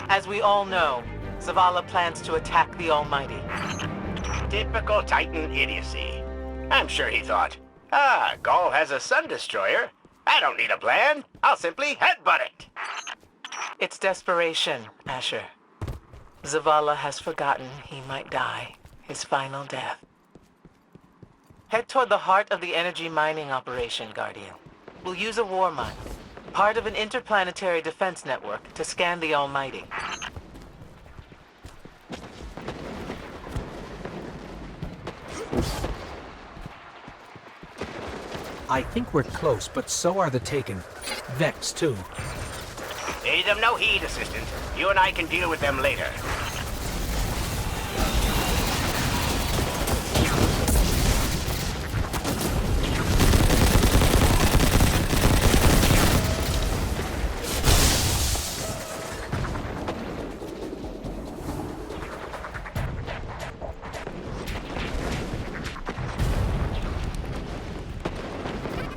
As we all know, Zavala plans to attack the Almighty. Typical Titan idiocy. I'm sure he thought, Gaul has a Sun Destroyer. I don't need a plan. I'll simply headbutt it. It's desperation, Asher. Zavala has forgotten he might die, his final death. Head toward the heart of the energy mining operation, Guardian. We'll use a war mine, part of an interplanetary defense network, to scan the Almighty. I think we're close, but so are the Taken. Vex, too. Pay them no heed, Assistant. You and I can deal with them later.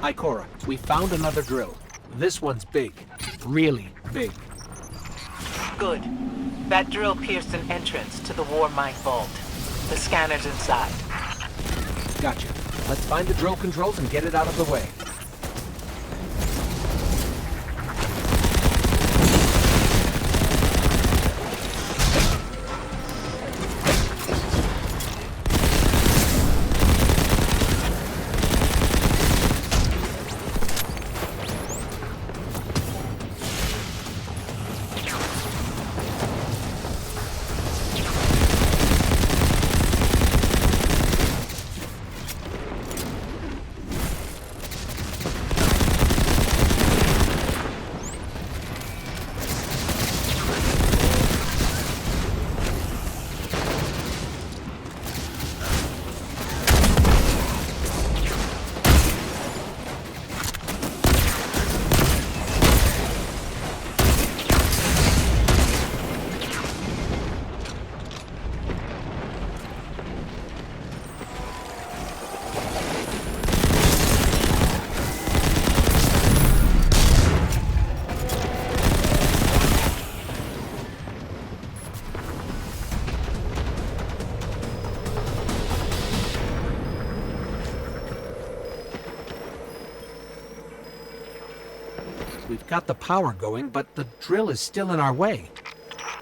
Ikora, we found another drill. This one's big. Really big. Good. That drill pierced an entrance to the war mine vault. The scanner's inside. Gotcha. Let's find the drill controls and get it out of the way. We've got the power going, but the drill is still in our way.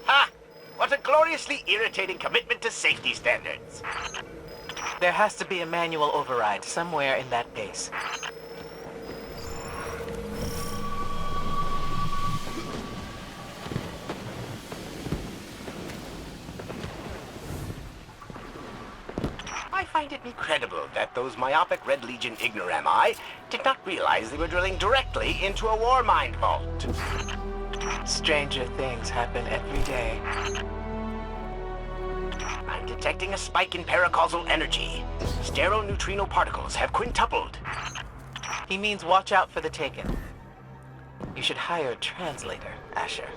Ha! What a gloriously irritating commitment to safety standards. There has to be a manual override somewhere in that base. I find it incredible that those myopic Red Legion ignorami did not realize they were drilling directly into a war mine vault. Stranger things happen every day. I'm detecting a spike in paracausal energy. Stereoneutrino particles have quintupled. He means watch out for the Taken. You should hire a translator, Asher.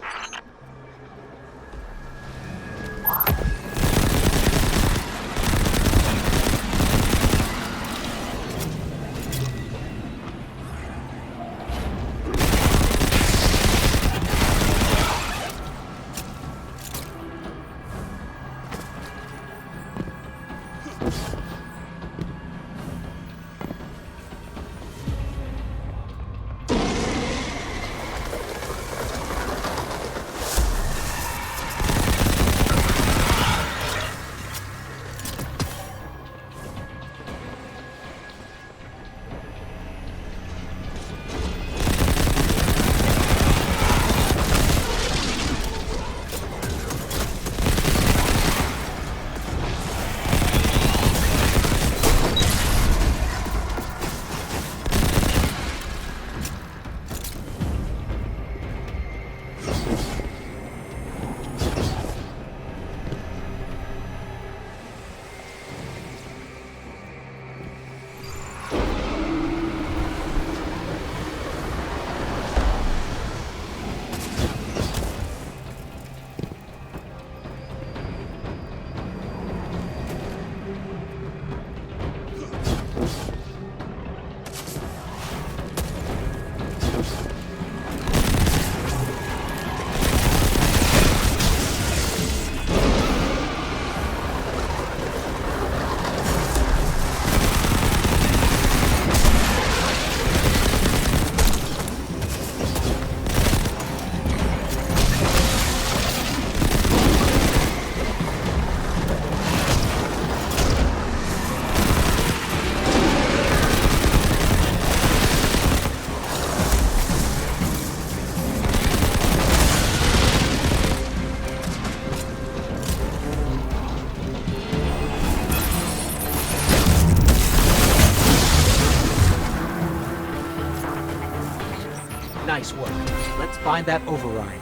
Let's find that override.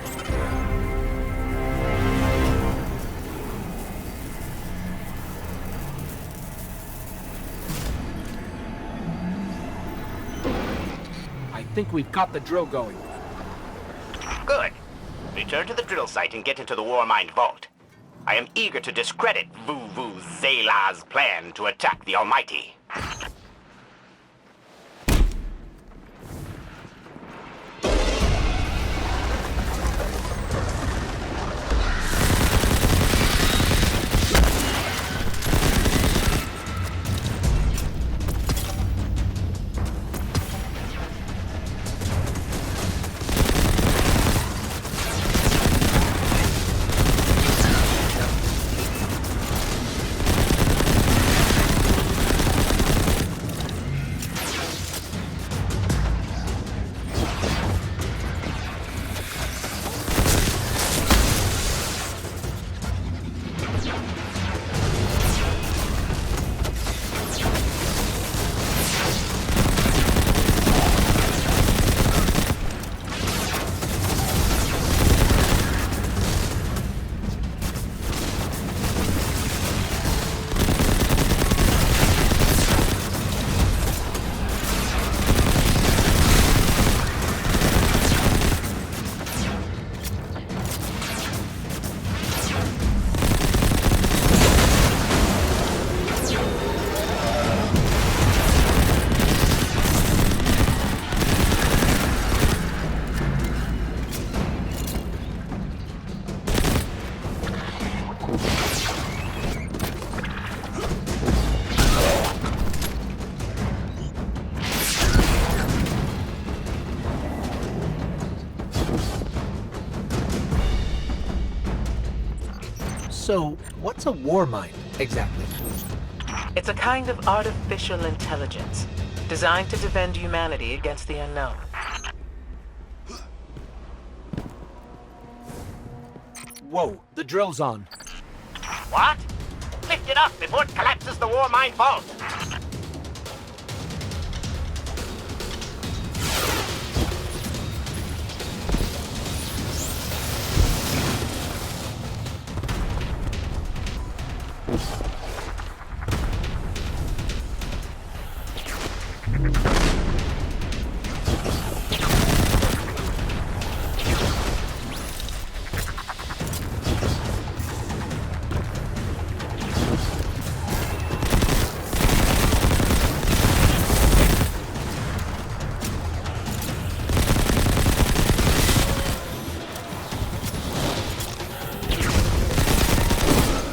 I think we've got the drill going. Good. Return to the drill site and get into the Warmind vault. I am eager to discredit Vuvuzela's plan to attack the Almighty. So, what's a war mind, exactly? It's a kind of artificial intelligence designed to defend humanity against the unknown. Whoa, the drill's on. What? Lift it up before it collapses the Warmind vault!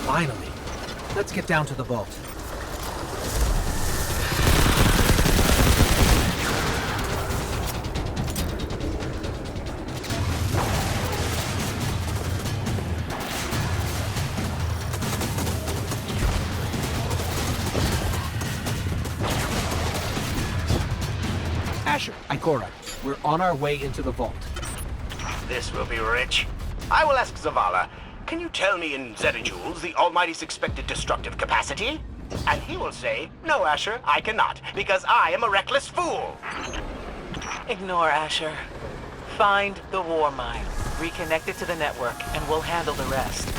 Finally. Let's get down to the vault. Asher, Ikora, we're on our way into the vault. This will be rich. I will ask Zavala, can you tell me in zetajoules the Almighty's expected destructive capacity? And he will say, no, Asher, I cannot, because I am a reckless fool. Ignore Asher. Find the war mine, reconnect it to the network, and we'll handle the rest.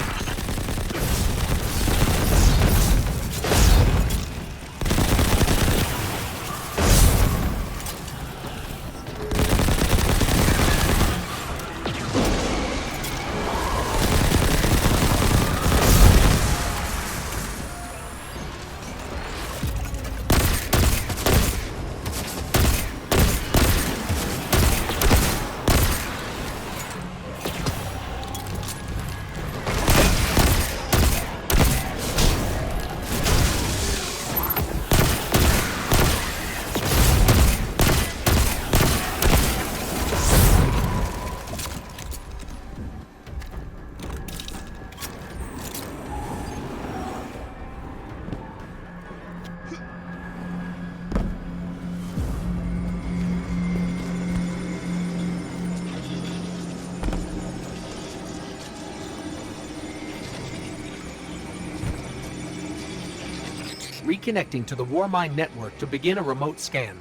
Reconnecting to the Warmind network to begin a remote scan.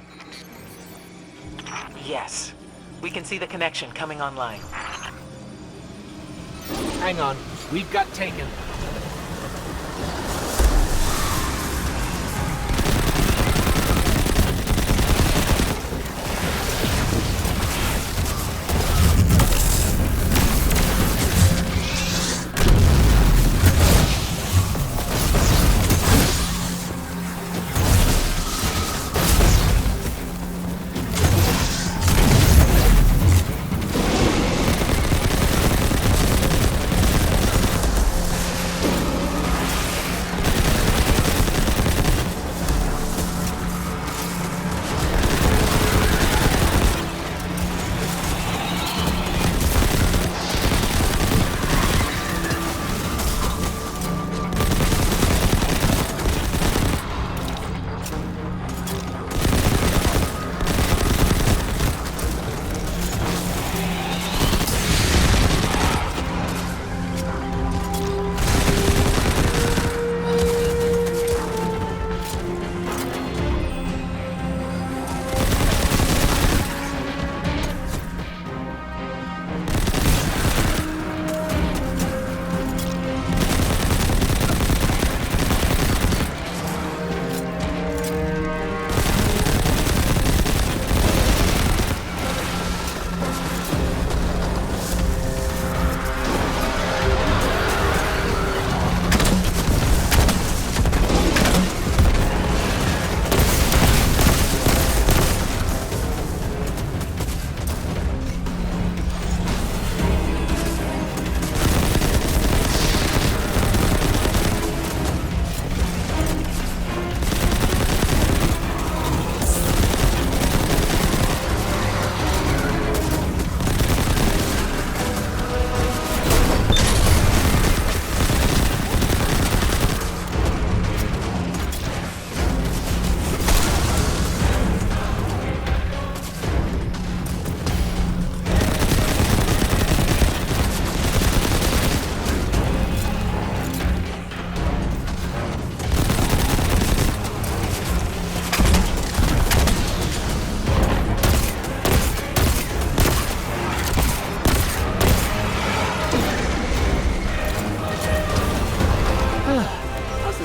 Yes. We can see the connection coming online. Hang on. We've got taken.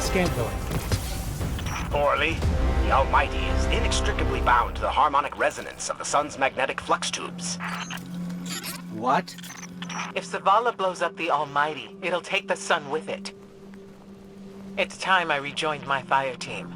Scan going. Poorly. The Almighty is inextricably bound to the harmonic resonance of the sun's magnetic flux tubes. What? If Zavala blows up the Almighty, it'll take the sun with it. It's time I rejoined my fire team.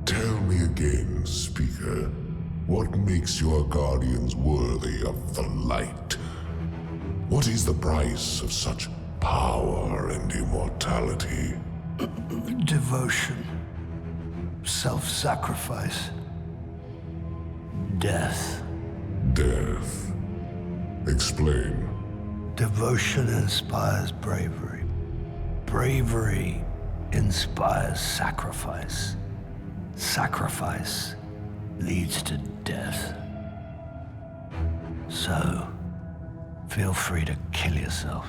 Tell me again, Speaker, what makes your guardians worthy of the light? What is the price of such power and immortality? Devotion. Self-sacrifice. Death. Death. Explain. Devotion inspires bravery. Bravery inspires sacrifice. Sacrifice leads to death. So, feel free to kill yourself.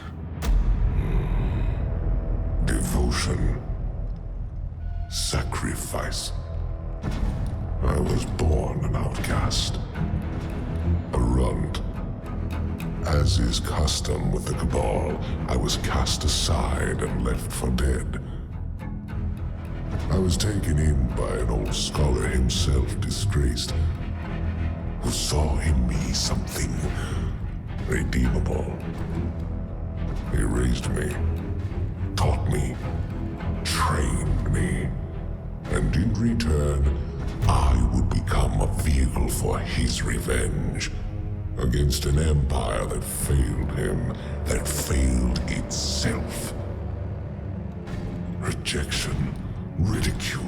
Devotion. Sacrifice. I was born an outcast. A runt. As is custom with the Cabal, I was cast aside and left for dead. I was taken in by an old scholar himself, disgraced, who saw in me something redeemable. He raised me, taught me, trained me, and in return, I would become a vehicle for his revenge against an empire that failed him, that failed itself. Rejection, ridicule,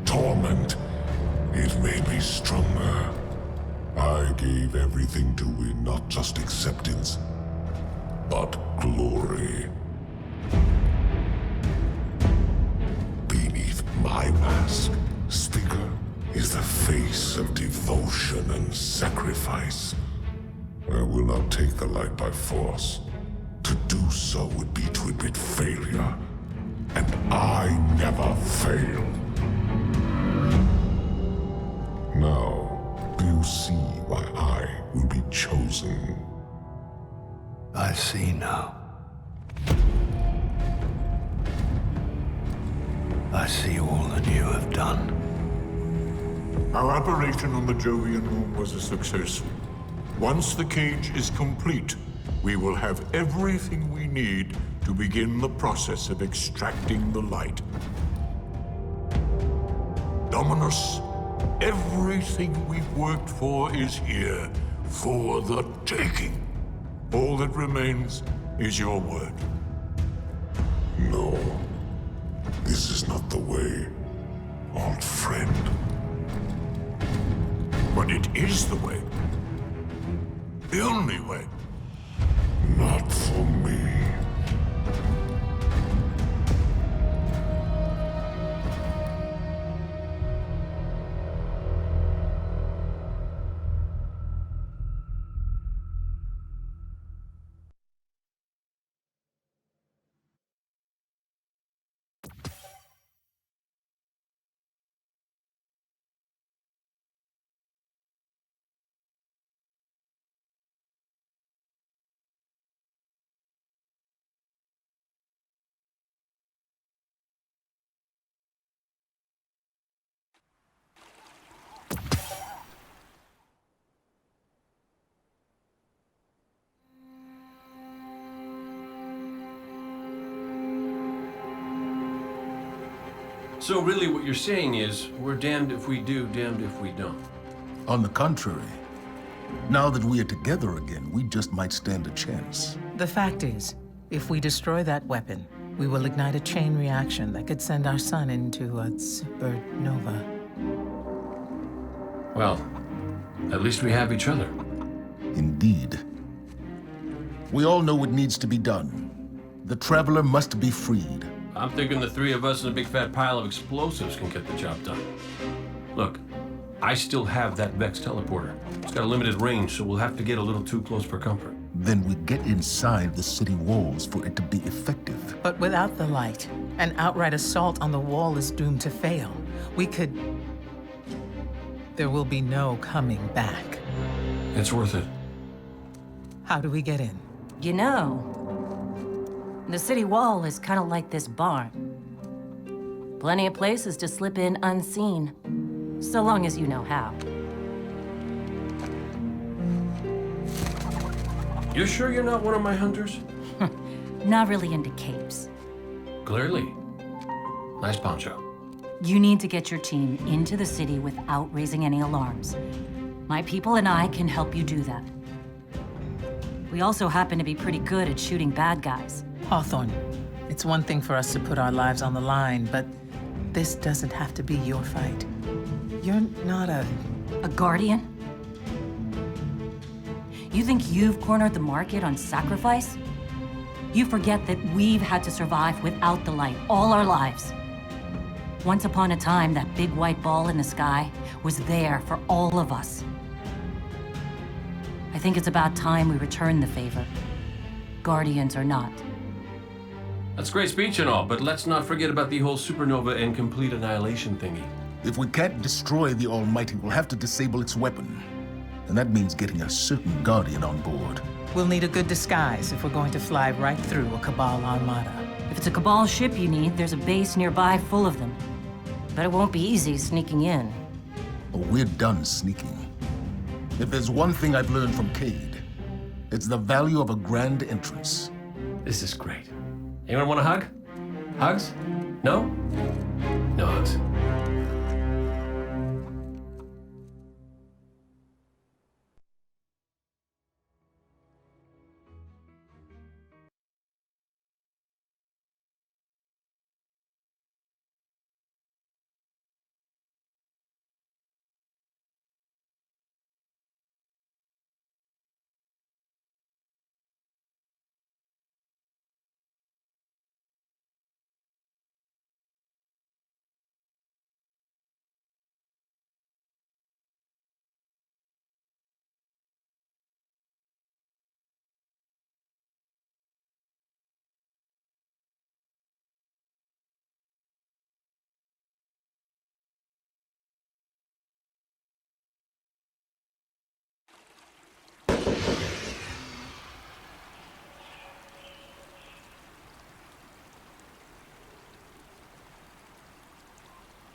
torment. It made me stronger. I gave everything to win not just acceptance, but glory. Beneath my mask, Speaker, is the face of devotion and sacrifice. I will not take the light by force. To do so would be to admit failure. And I never fail. Now, do you see why I will be chosen? I see now. I see all that you have done. Our operation on the Jovian Moon was a success. Once the cage is complete, we will have everything we need to begin the process of extracting the light. Dominus, everything we've worked for is here, for the taking. All that remains is your word. No. This is not the way, old friend. But it is the way. The only way. Not for me. So really what you're saying is, we're damned if we do, damned if we don't. On the contrary, now that we are together again, we just might stand a chance. The fact is, if we destroy that weapon, we will ignite a chain reaction that could send our sun into a supernova. Well, at least we have each other. Indeed. We all know what needs to be done. The Traveler must be freed. I'm thinking the three of us and a big fat pile of explosives can get the job done. Look, I still have that Vex teleporter. It's got a limited range, so we'll have to get a little too close for comfort. Then we get inside the city walls for it to be effective. But without the light, an outright assault on the wall is doomed to fail. We could... There will be no coming back. It's worth it. How do we get in? You know, the city wall is kind of like this barn. Plenty of places to slip in unseen, so long as you know how. You sure you're not one of my hunters? Not really into capes. Clearly. Nice poncho. You need to get your team into the city without raising any alarms. My people and I can help you do that. We also happen to be pretty good at shooting bad guys. Hawthorne, it's one thing for us to put our lives on the line, but this doesn't have to be your fight. You're not a guardian? You think you've cornered the market on sacrifice? You forget that we've had to survive without the light all our lives. Once upon a time, that big white ball in the sky was there for all of us. I think it's about time we return the favor, guardians or not. That's great speech and all, but let's not forget about the whole supernova and complete annihilation thingy. If we can't destroy the Almighty, we'll have to disable its weapon. And that means getting a certain Guardian on board. We'll need a good disguise if we're going to fly right through a Cabal armada. If it's a Cabal ship you need, there's a base nearby full of them. But it won't be easy sneaking in. Oh, we're done sneaking. If there's one thing I've learned from Cayde, it's the value of a grand entrance. This is great. Anyone want a hug? Hugs? No? No hugs.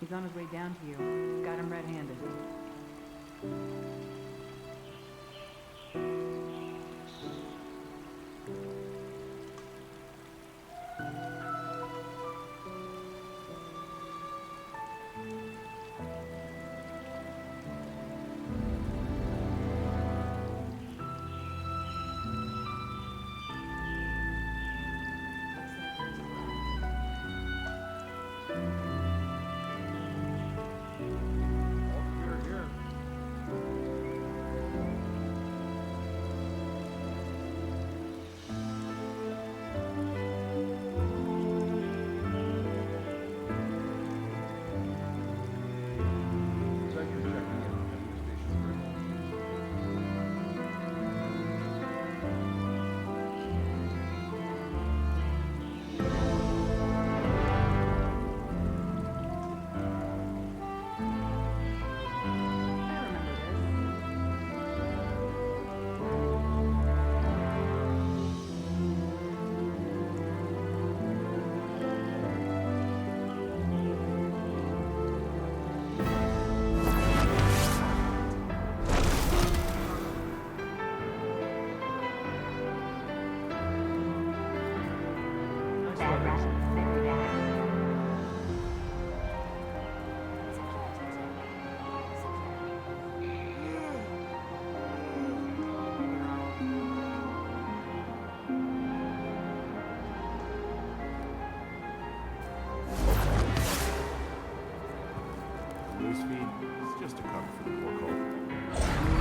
He's on his way down to you. Got him red-handed. Newsfeed is just a cover for the poor call.